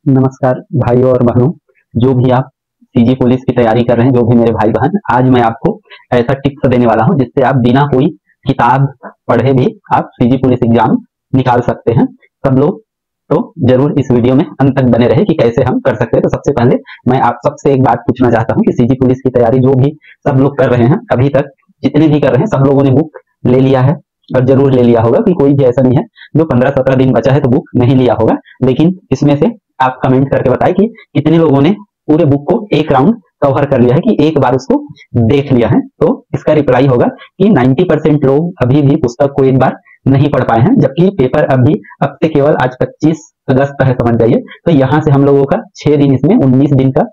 नमस्कार भाइयों और बहनों, जो भी आप सीजी पुलिस की तैयारी कर रहे हैं, जो भी मेरे भाई बहन, आज मैं आपको ऐसा टिप्स देने वाला हूं जिससे आप बिना कोई किताब पढ़े भी आप सीजी पुलिस एग्जाम निकाल सकते हैं। सब लोग तो जरूर इस वीडियो में अंत तक बने रहे कि कैसे हम कर सकते हैं। तो सबसे पहले मैं आप सबसे एक बात पूछना चाहता हूं कि सीजी पुलिस की तैयारी जो भी सब लोग कर रहे हैं, अभी तक जितने भी कर रहे हैं, सब लोगों ने बुक ले लिया है और जरूर ले लिया होगा कि कोई भी ऐसा नहीं है जो 15-17 दिन बचा है तो बुक नहीं लिया होगा। लेकिन इसमें से आप कमेंट करके बताएं कि कितने लोगों ने पूरे बुक को एक राउंड कवर कर लिया है, कि एक बार उसको देख लिया है। तो इसका रिप्लाई होगा कि 90% लोग अभी भी पुस्तक को एक बार नहीं पढ़ पाए हैं, जबकि पेपर अभी अब से केवल आज 25 अगस्त है, समझ जाइए। तो यहाँ से हम लोगों का 6 दिन, इसमें 19 दिन का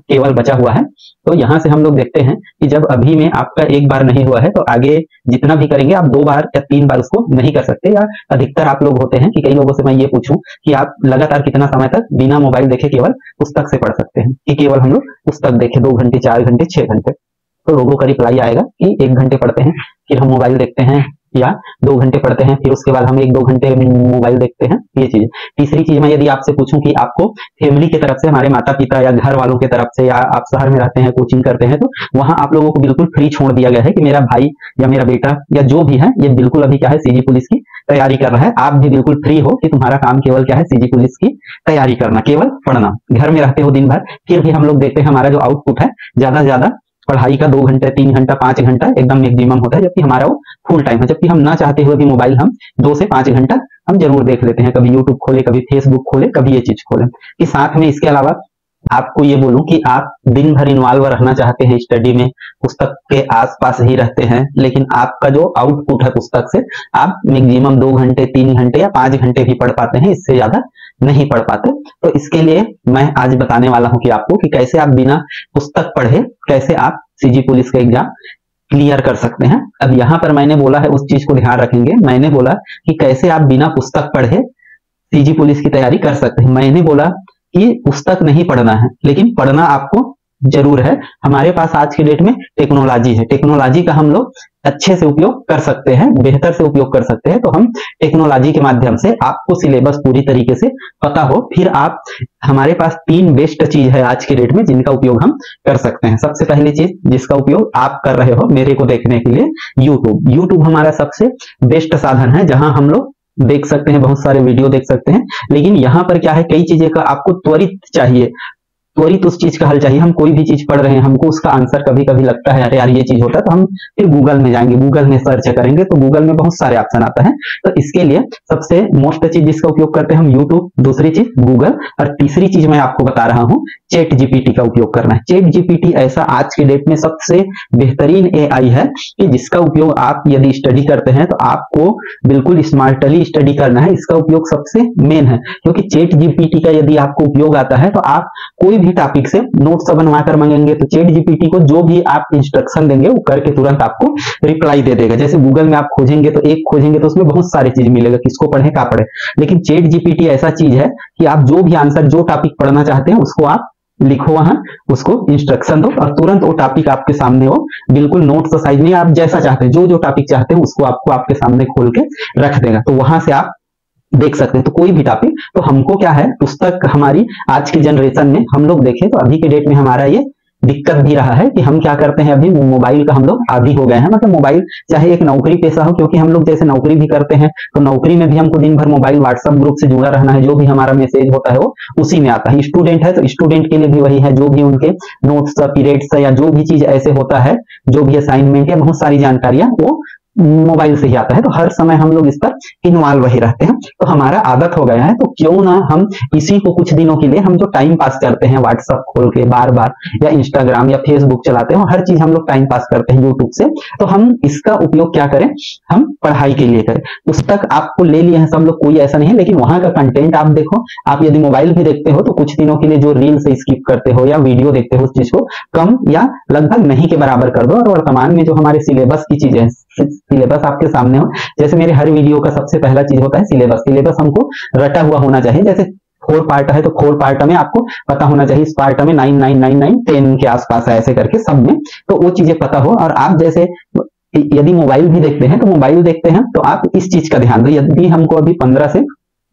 केवल बचा हुआ है। तो यहाँ से हम लोग देखते हैं कि जब अभी में आपका एक बार नहीं हुआ है तो आगे जितना भी करेंगे आप 2 बार या 3 बार उसको नहीं कर सकते। या अधिकतर आप लोग होते हैं कि कई लोगों से मैं ये पूछूं कि आप लगातार कितना समय तक बिना मोबाइल देखे केवल पुस्तक से पढ़ सकते हैं, कि केवल हम लोग पुस्तक देखे 2 घंटे, 4 घंटे, 6 घंटे। तो लोगों का रिप्लाई आएगा कि 1 घंटे पढ़ते हैं, फिर हम मोबाइल देखते हैं, या 2 घंटे पढ़ते हैं, फिर उसके बाद हम 1-2 घंटे मोबाइल देखते हैं। ये चीज। तीसरी चीज मैं यदि आपसे पूछूं कि आपको फैमिली की तरफ से, हमारे माता पिता या घर वालों की तरफ से, या आप शहर में रहते हैं, कोचिंग करते हैं, तो वहां आप लोगों को बिल्कुल फ्री छोड़ दिया गया है कि मेरा भाई या मेरा बेटा या जो भी है, ये बिल्कुल अभी क्या है, सीजी पुलिस की तैयारी कर रहा है। आप भी बिल्कुल फ्री हो कि तुम्हारा काम केवल क्या है, सीजी पुलिस की तैयारी करना, केवल पढ़ना। घर में रहते हो दिन भर, फिर भी हम लोग देखते हैं हमारा जो आउटपुट है ज्यादा से ज्यादा पढ़ाई का 2 घंटे, 3 घंटा, 5 घंटा एकदम मैक्सिमम होता है, जबकि हमारा वो फुल टाइम है। जबकि हम ना चाहते हुए भी मोबाइल हम 2 से 5 घंटा हम जरूर देख लेते हैं। कभी यूट्यूब खोले, कभी फेसबुक खोले, कभी ये चीज खोले। कि साथ में इसके अलावा आपको ये बोलूं कि आप दिन भर इन्वॉल्व रहना चाहते हैं स्टडी में, पुस्तक के आसपास ही रहते हैं, लेकिन आपका जो आउटपुट है पुस्तक से, आप मैक्सिमम 2 घंटे, 3 घंटे या 5 घंटे भी पढ़ पाते हैं, इससे ज्यादा नहीं पढ़ पाते। तो इसके लिए मैं आज बताने वाला हूं कि आपको कि कैसे आप बिना पुस्तक पढ़े कैसे आप सीजी पुलिस का एग्जाम क्लियर कर सकते हैं। अब यहाँ पर मैंने बोला है, उस चीज को ध्यान रखेंगे, मैंने बोला कि कैसे आप बिना पुस्तक पढ़े सीजी पुलिस की तैयारी कर सकते हैं। मैंने बोला कि पुस्तक नहीं पढ़ना है, लेकिन पढ़ना आपको जरूर है। हमारे पास आज की डेट में टेक्नोलॉजी है, टेक्नोलॉजी का हम लोग अच्छे से उपयोग कर सकते हैं, बेहतर से उपयोग कर सकते हैं। तो हम टेक्नोलॉजी के माध्यम से, आपको सिलेबस पूरी तरीके से पता हो, फिर आप, हमारे पास 3 बेस्ट चीज है आज की डेट में जिनका उपयोग हम कर सकते हैं। सबसे पहली चीज जिसका उपयोग आप कर रहे हो मेरे को देखने के लिए, यूट्यूब। यूट्यूब हमारा सबसे बेस्ट साधन है, जहां हम लोग देख सकते हैं, बहुत सारे वीडियो देख सकते हैं। लेकिन यहाँ पर क्या है, कई चीजें का आपको त्वरित चाहिए, त्वरित उस चीज का हल चाहिए। हम कोई भी चीज पढ़ रहे हैं, हमको उसका आंसर कभी कभी लगता है अरे यार ये चीज होता है, तो हम फिर गूगल में जाएंगे, गूगल में सर्च करेंगे, तो गूगल में बहुत सारे ऑप्शन आता है। तो इसके लिए सबसे मोस्ट चीज जिसका उपयोग करते हैं हम, यूट्यूब, दूसरी चीज गूगल, और तीसरी चीज मैं आपको बता रहा हूँ, चैट जीपीटी का उपयोग करना है। चैट जीपीटी ऐसा आज की डेट में सबसे बेहतरीन एआई है कि जिसका उपयोग आप यदि स्टडी करते हैं तो आपको बिल्कुल स्मार्टली स्टडी करना है। इसका उपयोग सबसे मेन है, क्योंकि चैट जीपीटी का यदि आपको उपयोग आता है तो आप कोई भी टॉपिक से नोट्स बनवा कर मांगेंगे तो चैट जीपीटी को जो भी आप इंस्ट्रक्शन देंगे वो करके तुरंत आपको रिप्लाई दे देगा। जैसे गूगल में आप खोजेंगे तो एक खोजेंगे तो उसमें बहुत सारी चीज मिलेगा, किसको पढ़े क्या पढ़े। लेकिन चैट जीपीटी ऐसा चीज है कि आप जो भी आंसर, जो टॉपिक पढ़ना चाहते हैं उसको आप लिखो, वहां उसको इंस्ट्रक्शन दो और तुरंत वो टॉपिक आपके सामने हो, बिल्कुल नोट्स साइज में, आप जैसा चाहते हैं, जो टॉपिक चाहते हैं उसको आपको आपके सामने खोल के रख देगा। तो वहां से आप देख सकते हैं। तो कोई भी टॉपिक, तो हमको क्या है, पुस्तक हमारी आज की जनरेशन में हम लोग देखें तो अभी के डेट में हमारा ये दिक्कत भी रहा है कि हम क्या करते हैं, अभी मोबाइल का हम लोग आदी हो गए हैं। मतलब मोबाइल चाहे एक नौकरी पेशा हो, क्योंकि हम लोग जैसे नौकरी भी करते हैं तो नौकरी में भी हमको दिन भर मोबाइल, व्हाट्सएप ग्रुप से जुड़ा रहना है, जो भी हमारा मैसेज होता है वो उसी में आता है। स्टूडेंट है तो स्टूडेंट के लिए भी वही है, जो भी उनके नोट्स, पीरियड्स या जो भी चीज ऐसे होता है, जो भी असाइनमेंट या बहुत सारी जानकारियां वो मोबाइल से ही आता है। तो हर समय हम लोग इस पर इन्वॉल्व ही रहते हैं, तो हमारा आदत हो गया है। तो क्यों ना हम इसी को कुछ दिनों के लिए, हम जो टाइम पास करते हैं व्हाट्सएप खोल के बार बार, या इंस्टाग्राम या फेसबुक चलाते हैं, हर चीज हम लोग टाइम पास करते हैं यूट्यूब से, तो हम इसका उपयोग क्या करें, हम पढ़ाई के लिए करें। पुस्तक आपको ले लिए हैं सब लोग, कोई ऐसा नहीं है, लेकिन वहां का कंटेंट आप देखो। आप यदि मोबाइल भी देखते हो तो कुछ दिनों के लिए जो रील से स्किप करते हो या वीडियो देखते हो, उस चीज को कम या लगभग नहीं के बराबर कर दो। और वर्तमान में जो हमारे सिलेबस की चीजें, सिलेबस आपके सामने हो, जैसे मेरे हर वीडियो का सबसे पहला चीज होता है सिलेबस। सिलेबस हमको रटा हुआ होना चाहिए। जैसे 4 पार्ट है तो 4 पार्ट में आपको पता होना चाहिए, इस पार्ट में 9, 9, 9, 9, 10 के आसपास है, ऐसे करके सब में, तो वो चीजें पता हो। और आप जैसे यदि मोबाइल भी देखते हैं तो मोबाइल देखते हैं तो आप इस चीज का ध्यान दो, यदि हमको अभी 15 से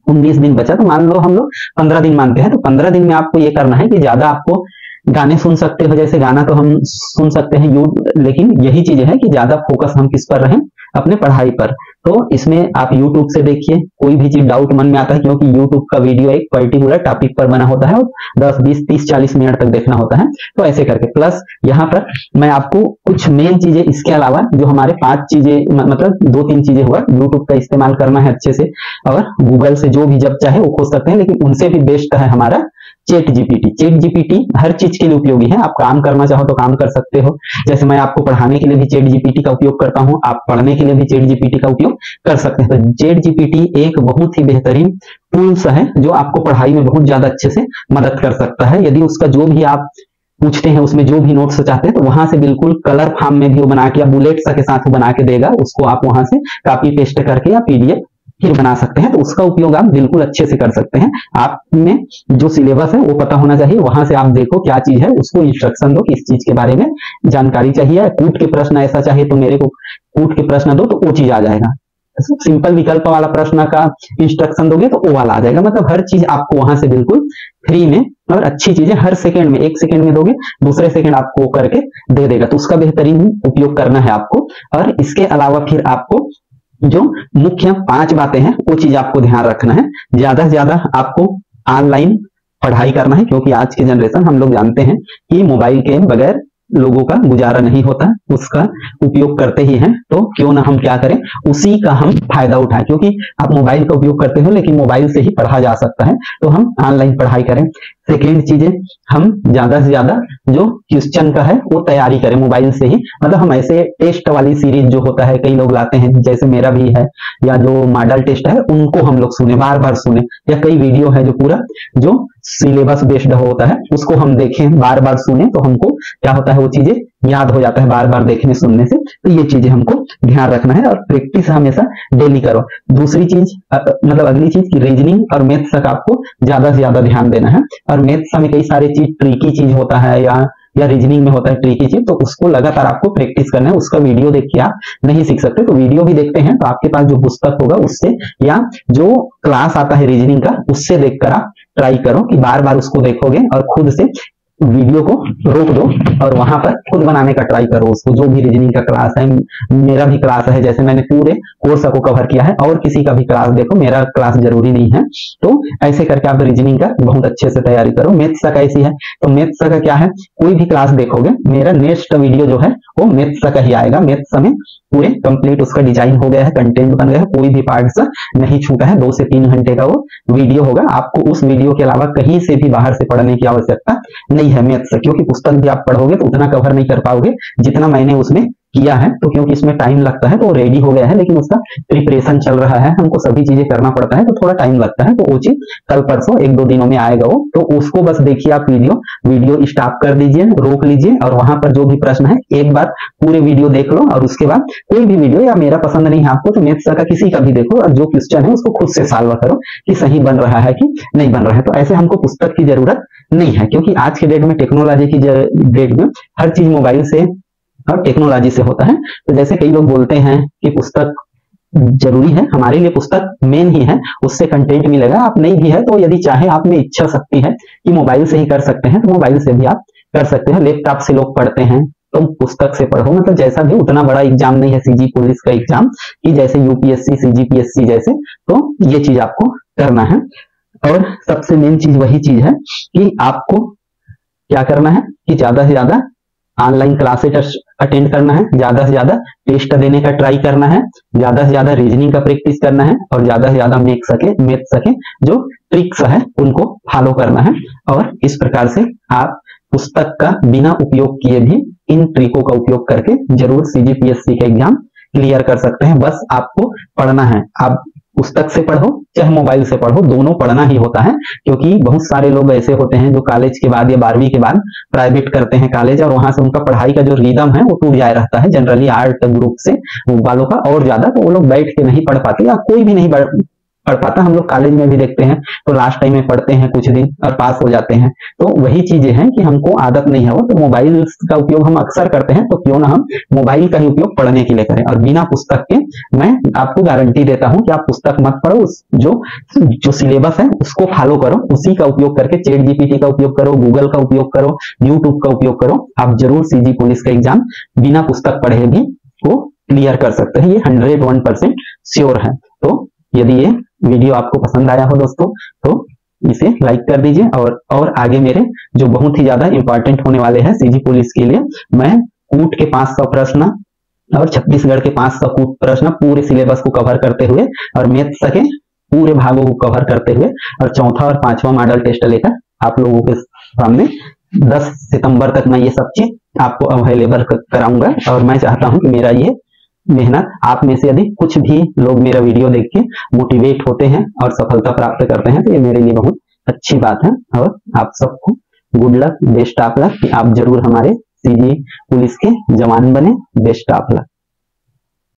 19 दिन बचा, तो मान लो हम लोग 15 दिन मानते हैं, तो 15 दिन में आपको ये करना है कि ज्यादा आपको गाने सुन सकते हो, जैसे गाना तो हम सुन सकते हैं लेकिन यही चीज है कि ज्यादा फोकस हम किस पर रहें, अपने पढ़ाई पर। तो इसमें आप YouTube से देखिए, कोई भी चीज डाउट मन में आता है, क्योंकि YouTube का वीडियो एक पर्टिकुलर टॉपिक पर बना होता है और 10, 20, 30, 40 मिनट तक देखना होता है, तो ऐसे करके। प्लस यहाँ पर मैं आपको कुछ मेन चीजें इसके अलावा जो हमारे 5 चीजें, मतलब 2-3 चीजें हुआ, YouTube का इस्तेमाल करना है अच्छे से, और गूगल से जो भी जब चाहे वो खोज सकते हैं, लेकिन उनसे भी बेस्ट है हमारा चैट जीपीटी। चैट जीपीटी हर चीज के लिए उपयोगी है, आप काम करना चाहो तो काम कर सकते हो, जैसे मैं आपको पढ़ाने के लिए भी चैट जीपीटी का उपयोग करता हूं, आप पढ़ने के लिए भी चैट जीपीटी का उपयोग कर सकते हैं। तो चैट जीपीटी एक बहुत ही बेहतरीन टूल्स है जो आपको पढ़ाई में बहुत ज्यादा अच्छे से मदद कर सकता है। यदि उसका जो भी आप पूछते हैं, उसमें जो भी नोट्स चाहते हैं, तो वहां से बिल्कुल कलर फॉर्म में भी वो बना के या बुलेट्स के साथ बना के देगा, उसको आप वहां से कॉपी पेस्ट करके या पीडीएफ फिर बना सकते हैं। तो उसका उपयोग आप बिल्कुल अच्छे से कर सकते हैं। आप में जो सिलेबस है वो पता होना चाहिए, वहां से आप देखो क्या चीज है, उसको इंस्ट्रक्शन दो, किस चीज के बारे में जानकारी चाहिए। कूट के प्रश्न ऐसा चाहिए तो मेरे को कूट के प्रश्न दो, तो वो चीज आ जाएगा। सिंपल विकल्प वाला प्रश्न का इंस्ट्रक्शन दोगे तो वो वाला आ जाएगा। मतलब हर चीज आपको वहां से बिल्कुल फ्री में और अच्छी चीजें हर सेकंड में, 1 सेकंड में दोगे, दूसरे सेकंड आपको करके दे देगा। तो उसका बेहतरीन उपयोग करना है आपको। और इसके अलावा फिर आपको जो मुख्य 5 बातें हैं वो चीज आपको ध्यान रखना है। ज्यादा से ज्यादा आपको ऑनलाइन पढ़ाई करना है, क्योंकि आज की जनरेशन हम लोग जानते हैं कि मोबाइल के बगैर लोगों का गुजारा नहीं होता, उसका उपयोग करते ही हैं। तो क्यों ना हम क्या करें, उसी का हम फायदा उठाएं, क्योंकि आप मोबाइल का उपयोग करते हो लेकिन मोबाइल से ही पढ़ा जा सकता है, तो हम ऑनलाइन पढ़ाई करें। सेकेंड चीजें, हम ज्यादा से ज्यादा जो क्वेश्चन का है वो तैयारी करें मोबाइल से ही। मतलब हम ऐसे टेस्ट वाली सीरीज जो होता है, कई लोग लाते हैं, जैसे मेरा भी है, या जो मॉडल टेस्ट है उनको हम लोग सुने, बार बार सुने, या कई वीडियो है जो पूरा जो सिलेबस बेस्ड होता है उसको हम देखें, बार बार सुने, तो हमको क्या होता है वो चीजें याद हो जाता है बार बार देखने सुनने से। तो ये चीजें हमको ध्यान रखना है, और प्रैक्टिस हमेशा डेली करो। दूसरी चीज मतलब अगली चीज की रीजनिंग और मैथ्स तक आपको ज्यादा से ज्यादा ध्यान देना है। और मैथ्स में कई सारे चीज ट्रिकी चीज होता है, या रीजनिंग में होता है ट्रिकी चीज, तो उसको लगातार आपको प्रैक्टिस करना है। उसका वीडियो देख के आप नहीं सीख सकते, तो वीडियो भी देखते हैं तो आपके पास जो पुस्तक होगा उससे, या जो क्लास आता है रीजनिंग का उससे देखकर आप ट्राई करो कि बार बार उसको देखोगे और खुद से वीडियो को रोक दो और वहां पर खुद बनाने का ट्राई करो उसको। जो भी रीजनिंग का क्लास है, मेरा भी क्लास है, जैसे मैंने पूरे कोर्स को कवर किया है, और किसी का भी क्लास देखो, मेरा क्लास जरूरी नहीं है। तो ऐसे करके आप रीजनिंग का बहुत अच्छे से तैयारी करो। मैथ्स का कैसी है, तो मैथ्स का क्या है, कोई भी क्लास देखोगे, मेरा नेक्स्ट वीडियो जो है वो मैथ्स का ही आएगा। मैथ्स में पूरे कंप्लीट उसका डिजाइन हो गया है, कंटेंट बन गया है, कोई भी पार्ट नहीं छूटा है। 2 से 3 घंटे का वो वीडियो होगा। आपको उस वीडियो के अलावा कहीं से भी बाहर से पढ़ने की आवश्यकता नहीं है मैथ्स, क्योंकि पुस्तक भी आप पढ़ोगे तो उतना कवर नहीं कर पाओगे जितना मैंने उसमें किया है। तो क्योंकि इसमें टाइम लगता है, तो रेडी हो गया है, लेकिन उसका प्रिपरेशन चल रहा है, हमको सभी चीजें करना पड़ता है, तो थोड़ा टाइम लगता है। तो वो चीज कल परसों 1-2 दिनों में आएगा वो, तो उसको बस देखिए आप वीडियो स्टॉप कर दीजिए, रोक लीजिए, और वहां पर जो भी प्रश्न है एक बार पूरे वीडियो देख लो। और उसके बाद कोई भी वीडियो, या मेरा पसंद नहीं है आपको तो मैथ्स का किसी का भी देखो, और जो क्वेश्चन है उसको खुद से सॉल्व करो कि सही बन रहा है कि नहीं बन रहा है। तो ऐसे हमको पुस्तक की जरूरत नहीं है, क्योंकि आज के डेट में, टेक्नोलॉजी की डेट में हर चीज मोबाइल से और टेक्नोलॉजी से होता है। तो जैसे कई लोग बोलते हैं कि पुस्तक जरूरी है, हमारे लिए पुस्तक मेन ही है, उससे कंटेंट मिलेगा। आप नहीं भी है तो यदि चाहे आप में इच्छा शक्ति है कि मोबाइल से ही कर सकते हैं, तो मोबाइल से भी आप कर सकते हैं। लैपटॉप से लोग पढ़ते हैं, तो पुस्तक से पढ़ो। मतलब जैसा भी, उतना बड़ा एग्जाम नहीं है सीजी पुलिस का एग्जाम कि जैसे यूपीएससी, सीजीपीएससी जैसे, तो ये चीज आपको करना है। और सबसे मेन चीज वही चीज है कि आपको क्या करना है कि ज्यादा से ज्यादा ऑनलाइन क्लासेस अटेंड करना है, ज्यादा से ज्यादा टेस्ट देने का ट्राई करना है, ज्यादा से ज्यादा रीजनिंग का प्रैक्टिस करना है, और ज्यादा से ज्यादा मैथ सके जो ट्रिक्स है उनको फॉलो करना है। और इस प्रकार से आप पुस्तक का बिना उपयोग किए भी इन ट्रिकों का उपयोग करके जरूर सीजीपीएससी का एग्जाम क्लियर कर सकते हैं। बस आपको पढ़ना है, आप पुस्तक से पढ़ो चाहे मोबाइल से पढ़ो, दोनों पढ़ना ही होता है। क्योंकि बहुत सारे लोग ऐसे होते हैं जो कॉलेज के बाद या 12वीं के बाद प्राइवेट करते हैं कॉलेज, और वहां से उनका पढ़ाई का जो रिदम है वो टूट जाया रहता है, जनरली आर्ट ग्रुप से वालों का और ज्यादा, तो वो लोग बैठ के नहीं पढ़ पाते, या कोई भी नहीं पढ़ पाता। हम लोग कॉलेज में भी देखते हैं तो लास्ट टाइम में पढ़ते हैं कुछ दिन और पास हो जाते हैं। तो वही चीजें हैं कि हमको आदत नहीं है वो, तो मोबाइल का उपयोग हम अक्सर करते हैं, तो क्यों ना हम मोबाइल का ही उपयोग पढ़ने के लिए करें। और बिना पुस्तक के मैं आपको गारंटी देता हूं कि आप पुस्तक मत पढ़ो, जो सिलेबस है उसको फॉलो करो, उसी का उपयोग करके चैट जीपीटी का उपयोग करो, गूगल का उपयोग करो, यूट्यूब का उपयोग करो। आप जरूर सीजी पुलिस का एग्जाम बिना पुस्तक पढ़े भी वो क्लियर कर सकते हैं, ये 101% श्योर है। तो यदि ये वीडियो आपको पसंद आया हो दोस्तों तो इसे लाइक कर दीजिए, और आगे मेरे जो बहुत ही ज्यादा इंपॉर्टेंट होने वाले हैं सीजी पुलिस के लिए, मैं कूट के 500 प्रश्न और छत्तीसगढ़ के 500 कूट प्रश्न पूरे सिलेबस को कवर करते हुए और मैथ्स के पूरे भागों को कवर करते हुए और चौथा और पांचवा मॉडल टेस्ट लेकर आप लोगों के सामने 10 सितंबर तक मैं ये सब चीज आपको अवेलेबल कराऊंगा। और मैं चाहता हूं कि मेरा ये मेहनत आप में से यदि कुछ भी लोग मेरा वीडियो देख के मोटिवेट होते हैं और सफलता प्राप्त करते हैं तो ये मेरे लिए बहुत अच्छी बात है। और आप सबको good luck, best of luck कि आप जरूर हमारे सीजी पुलिस के जवान बने। Best of luck.